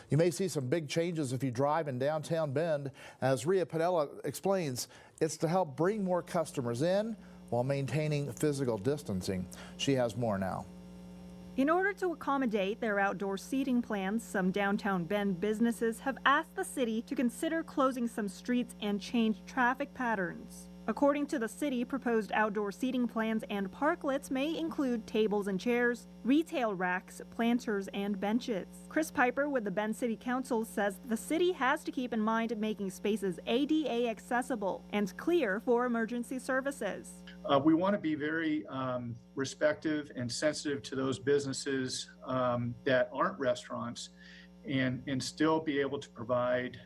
You may see some big changes if you drive in downtown Bend. As Rhea Pinella explains, it's to help bring more customers in while maintaining physical distancing. She has more now. In order to accommodate their outdoor seating plans, some downtown Bend businesses have asked the city to consider closing some streets and change traffic patterns. According to the city, proposed outdoor seating plans and parklets may include tables and chairs, retail racks, planters, and benches. Chris Piper with the Bend City Council says the city has to keep in mind making spaces ADA accessible and clear for emergency services. We want to be very respectful and sensitive to those businesses that aren't restaurants and still be able to provide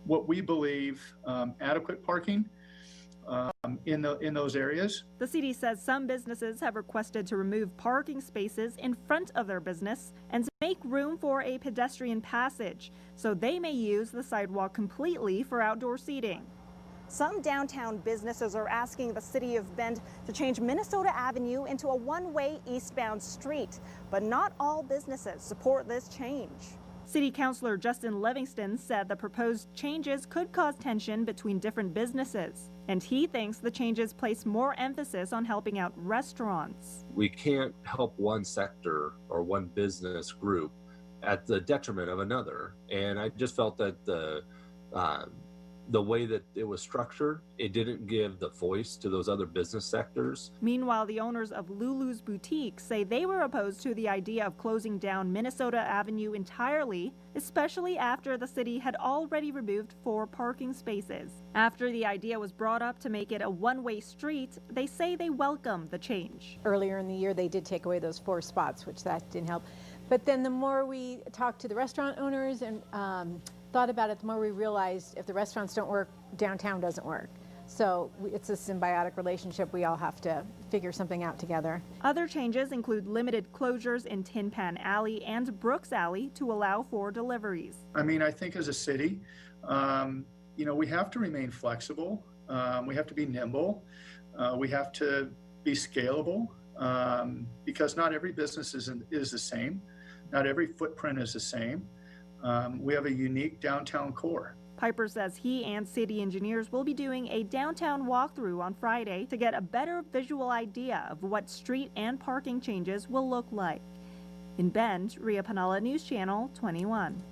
what we believe adequate parking in those areas. The city says some businesses have requested to remove parking spaces in front of their business and to make room for a pedestrian passage, so they may use the sidewalk completely for outdoor seating. Some downtown businesses are asking the city of Bend to change Minnesota Avenue into a one-way eastbound street, but not all businesses support this change. City Councilor Justin Livingston said the proposed changes could cause tension between different businesses, and he thinks the changes place more emphasis on helping out restaurants. We can't help one sector or one business group at the detriment of another, and I just felt that the way that it was structured, it didn't give the voice to those other business sectors. Meanwhile, the owners of Lulu's Boutique say they were opposed to the idea of closing down Minnesota Avenue entirely, especially after the city had already removed 4 parking spaces. After the idea was brought up to make it a one-way street, they say they welcome the change. Earlier in the year, they did take away those 4 spots, which that didn't help. But then the more we talked to the restaurant owners and thought about it, the more we realized if the restaurants don't work, downtown doesn't work. So it's a symbiotic relationship. We all have to figure something out together. Other changes include limited closures in Tin Pan Alley and Brooks Alley to allow for deliveries. I mean, I think as a city, we have to remain flexible. We have to be nimble. We have to be scalable because not every business is the same. Not every footprint is the same. We have a unique downtown core. Piper says he and city engineers will be doing a downtown walkthrough on Friday to get a better visual idea of what street and parking changes will look like. In Bend, Rhea Pinella, News Channel 21.